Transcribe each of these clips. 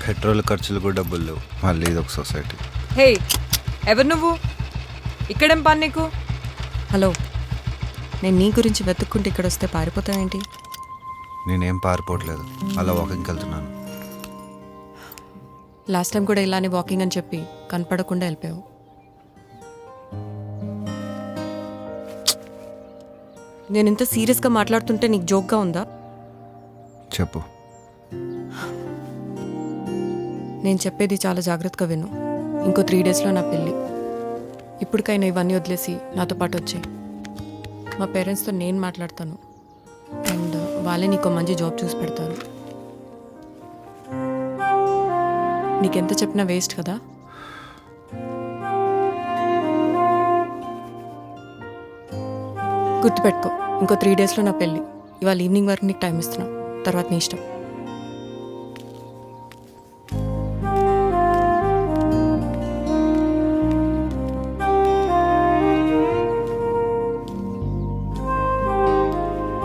Petrol ఖర్చులు కూడా డబ్బులు లేవు, మళ్ళీ ఇది ఒక సొసైటీ. హే, ఎవరు నువ్వు? ఇక్కడేం పని నీకు? హలో, నేను నీ గురించి వెతుక్కుంటే ఇక్కడ వస్తే పారిపోతావేంటి? నేనేం పారిపోవట్లేదు, అలా వాకింగ్కి వెళ్తున్నాను. లాస్ట్ టైం కూడా ఇలానే వాకింగ్ అని చెప్పి కనపడకుండా వెళ్ళిపోయావు. నేను ఇంత సీరియస్గా మాట్లాడుతుంటే నీకు జోక్గా ఉందా? చెప్పు. నేను చెప్పేది చాలా జాగ్రత్తగా విను. ఇంకో 3 డేస్లో నా పెళ్ళి. ఇప్పటికైనా ఇవన్నీ వదిలేసి నాతో పాటు వచ్చాయి. మా పేరెంట్స్తో నేను మాట్లాడతాను అండ్ వాళ్ళే నీకు మంచి జాబ్ చూసి పెడతారు. నీకెంత చెప్పినా వేస్ట్ కదా. గుర్తుపెట్టుకో, ఇంకో 3 డేస్లో నా పెళ్ళి. ఇవాళ ఈవినింగ్ వరకు నీకు టైం ఇస్తున్నా, తర్వాత నీ ఇష్టం.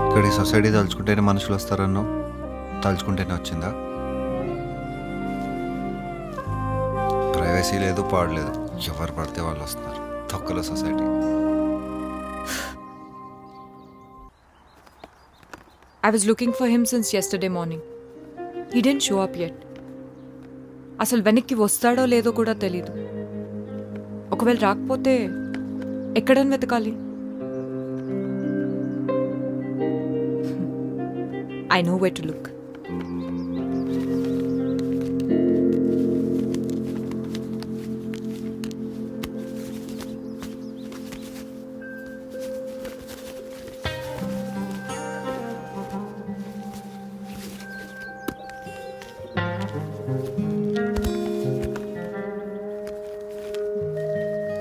ఇక్కడ ఈ సొసైటీ తలుచుకుంటేనే మనుషులు వస్తారన్నో, తలుచుకుంటేనే వచ్చిందా? ప్రైవసీ లేదు, పాడలేదు, ఎవరు పడితే వాళ్ళు వస్తున్నారు. తొక్కల society. I was looking for him since yesterday morning. He didn't show up yet. అసలు వెనక్కి వస్తాడో లేదో కూడా తెలీదు. ఒకవేళ రాకపోతే ఎక్కడని వెతకాలి? I know where to look.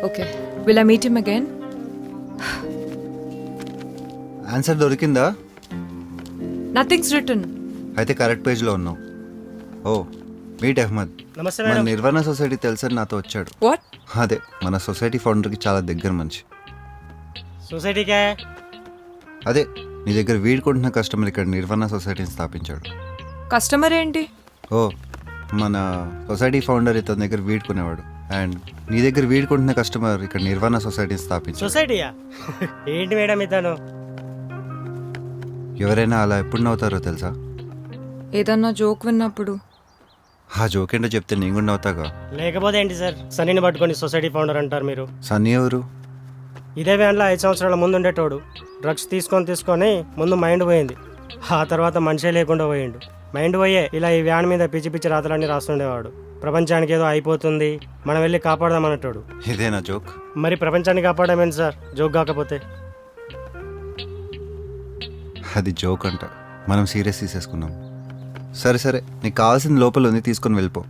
Okay. Will I meet him again? Answer దొరికిందా? Nothing's written. అయితే కరెక్ట్ పేజ్లో ఉన్నావు. ఓ, మీట్ అహ్మద్. నమస్తే మన మేడం. నిర్వాణ సొసైటీ తెలుసని నాతో వచ్చాడు. What? అదే మన సొసైటీ ఫౌండర్కి చాలా దగ్గర మనిషి. సొసైటీకే అదే నీ దగ్గర వీడుకుంటున్న కస్టమర్ ఇక్కడ నిర్వాణ సొసైటీని స్థాపించాడు. కస్టమర్ ఏంటి? ఓ, మన సొసైటీ ఫౌండర్ ఇతని దగ్గర వీడుకునేవాడు. అండ్ నీ దగ్గర వీడుకుంటున్న కస్టమర్ ఇక్కడ నిర్వాణ సొసైటీని స్థాపించాడు. సొసైటీయా? ఏంటి మేడం ఇతను? ఎవరైనా అలా ఎప్పుడు నవ్వుతారో తెలుసా? ఏదన్నా జోక్ విన్నప్పుడు. ఆ జోక్ ఏంటో చెప్తే నేను కూడా నవ్వుతాగా. లేకపోతే ఏంటి సార్, సన్నీని పట్టుకొని సొసైటీ ఫౌండర్ అంటారు మీరు? సన్నీ ఎవరు? ఇదే వ్యాన్లో 5 సంవత్సరాల ముందు ఉండేటోడు. డ్రగ్స్ తీసుకొని ముందు మైండ్ పోయింది, ఆ తర్వాత మనిషే లేకుండా పోయిండు. మైండ్ పోయే ఇలా ఈ వ్యాన్ మీద పిచ్చి పిచ్చి రాతలన్నీ రాస్తుండేవాడు. ప్రపంచానికి ఏదో అయిపోతుంది, మనం వెళ్ళి కాపాడదామన్నట్టాడు. ఇదేనా జోక్? మరి ప్రపంచాన్ని కాపాడమేంటి సార్, జోక్ కాకపోతే? అది జోక్ అంట, మనం సీరియస్ తీసేసుకున్నాం. సరే సరే, నీకు కావాల్సిన లోపల ఉంది, తీసుకొని వెళ్ళిపో.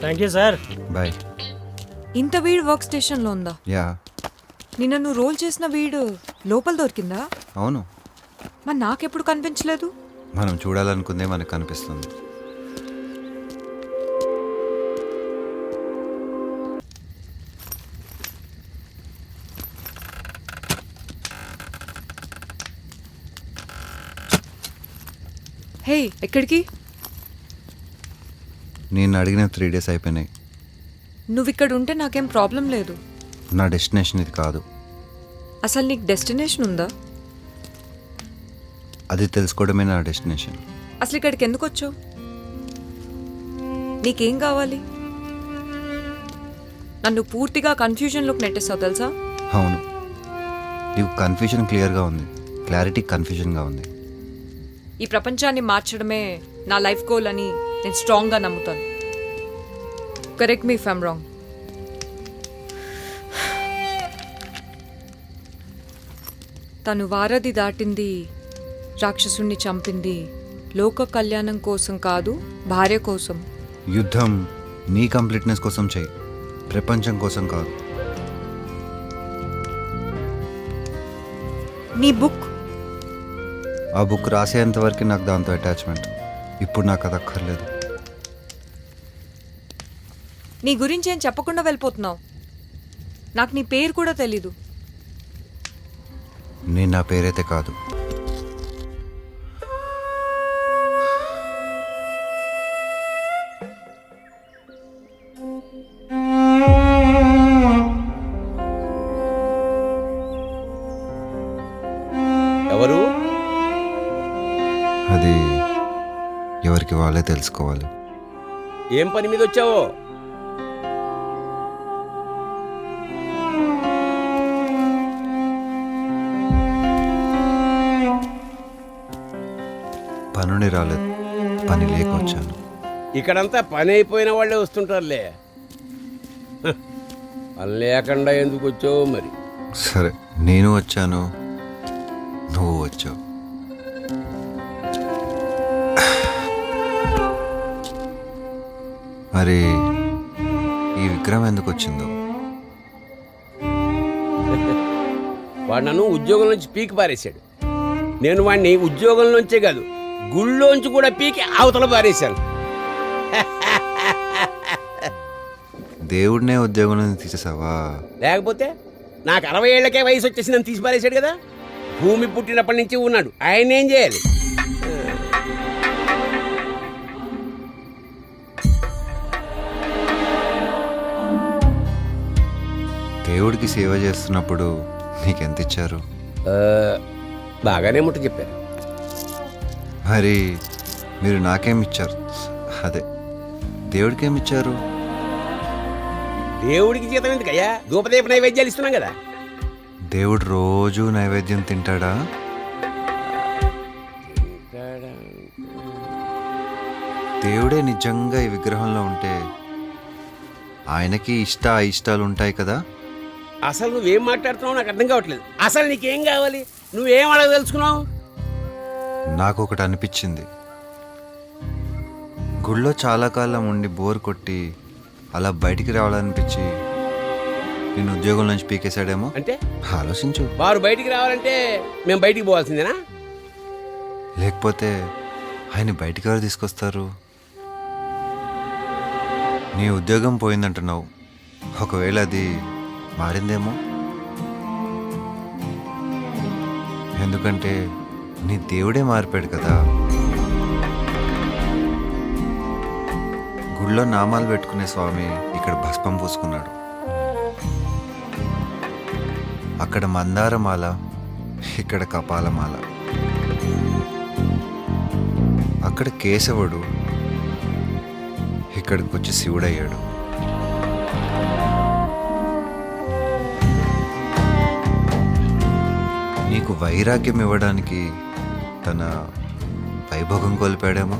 Thank you sir. బాయ్. ఇంత వీడు వర్క్ స్టేషన్లో ఉందా? యా. నిన్న నువ్వు రోల్ చేసిన వీడు లోపల దొరికిందా? అవును. మరి నాకెప్పుడు కనిపించలేదు? మనం చూడాలనుకుందే మనకు కనిపిస్తుంది. హే, ఎక్కడికి? నేను అడిగిన 3 డేస్ అయిపోయినాయి. నువ్వు ఇక్కడ ఉంటే నాకేం ప్రాబ్లం లేదు. నా డెస్టినేషన్ ఇది కాదు. అసలు నీకు డెస్టినేషన్ ఉందా? అది తెలుసుకోవడమే నా డెస్టినేషన్. అసలు ఇక్కడికి ఎందుకు వచ్చావు? నీకేం కావాలి? నన్ను పూర్తిగా కన్ఫ్యూజన్లోకి నెట్టేస్తావు తెలుసా? అవును, నీకు కన్ఫ్యూజన్ క్లియర్గా ఉంది, క్లారిటీ కన్ఫ్యూజన్గా ఉంది. ఈ ప్రపంచాన్ని మార్చడమే నా లైఫ్ గోల్ అని నేను స్ట్రాంగ్గా నమ్ముతాను. Correct me if I'm wrong. తను వారధి దాటింది, రాక్షసుణ్ణి చంపింది లోక కళ్యాణం కోసం కాదు, భార్య కోసం. యుద్ధం నీ కంప్లీట్నెస్ కోసం చేయి, ప్రపంచం కోసం కాదు. నీ బుక్ ఆ బుక్ రాసేంత వరకు నాకు దాంతో అటాచ్మెంట్. ఇప్పుడు నాకు అది అక్కర్లేదు. నీ గురించి ఏం చెప్పకుండా వెళ్ళిపోతున్నావు. నాకు నీ పేరు కూడా తెలీదు. నేను నా పేరైతే కాదు. ఎవరు? అది ఎవరికి వాళ్ళే తెలుసుకోవాలి. ఏం పని మీద వచ్చావో? పనుని రాలేదు, పని లేక వచ్చాను. ఇక్కడంతా పని అయిపోయిన వాళ్ళే వస్తుంటారులే. హ, పని లేకుండా ఎందుకు వచ్చావో మరి. సరే, నేను వచ్చాను, నువ్వు వచ్చావు. మరి ఈ విగ్రహం ఎందుకు వచ్చిందో? వాడు నన్ను ఉద్యోగం నుంచి పీకి పారేశాడు. నేను వాడిని ఉద్యోగం నుంచే కాదు, గుళ్ళోంచి కూడా పీకి అవతల పారేశాను. దేవుడినే ఉద్యోగం నుంచి తీసేసావా? లేకపోతే నాకు 60 ఏళ్లకే వయసు వచ్చేసి నన్ను తీసి పారేశాడు కదా. భూమి పుట్టినప్పటి నుంచి ఉన్నాడు, ఆయన ఏం చేయాలి? దేవుడికి సేవ చేస్తున్నప్పుడు నీకెంత ఇచ్చారు? ఆ, బాగానే ముట్ట చెప్పారు. మరి మీరు నాకేం ఇచ్చారు? అదే, దేవుడికి ఏమి ఇచ్చారు? దేవుడికి జీతం ఎందుకయ్యా? ధూపదీప నైవేద్యాలు ఇస్తున్నాం కదా. దేవుడు రోజు నైవేద్యం తింటాడా? దేవుడే నిజంగా ఈ విగ్రహంలో ఉంటే ఆయనకి అయిష్టాలు ఉంటాయి కదా. అసలు నువ్వేం మాట్లాడుతున్నావు నాకు అర్థం కావట్లేదు. అసలు నీకేం కావాలి? నువ్వేం అడగదలుచుకున్నావు? నాకు ఒకటి అనిపించింది. గుళ్ళో చాలా కాలం ఉండి బోర్ కొట్టి అలా బయటికి రావాలనిపించి నేను ఉద్యోగం నుంచి పీకేశాడేమో. అంటే ఆలోచించు. వారు బయటికి రావాలంటే మేము బయటికి పోవాల్సిందేనా? లేకపోతే ఆయన బయటికి ఎవరు తీసుకొస్తారు? నీ ఉద్యోగం పోయిందంటున్నావు, ఒకవేళ అది మారిందేమో. ఎందుకంటే నీ దేవుడే మారిపోయాడు కదా. గుళ్ళో నామాలు పెట్టుకునే స్వామి ఇక్కడ భస్మం పూసుకున్నాడు. అక్కడ మందారమాల, ఇక్కడ కపాలమాల. అక్కడ కేశవుడు, ఇక్కడికి వచ్చి శివుడయ్యాడు. నీకు వైరాగ్యం ఇవ్వడానికి తన వైభోగం కోల్పోయాడేమో.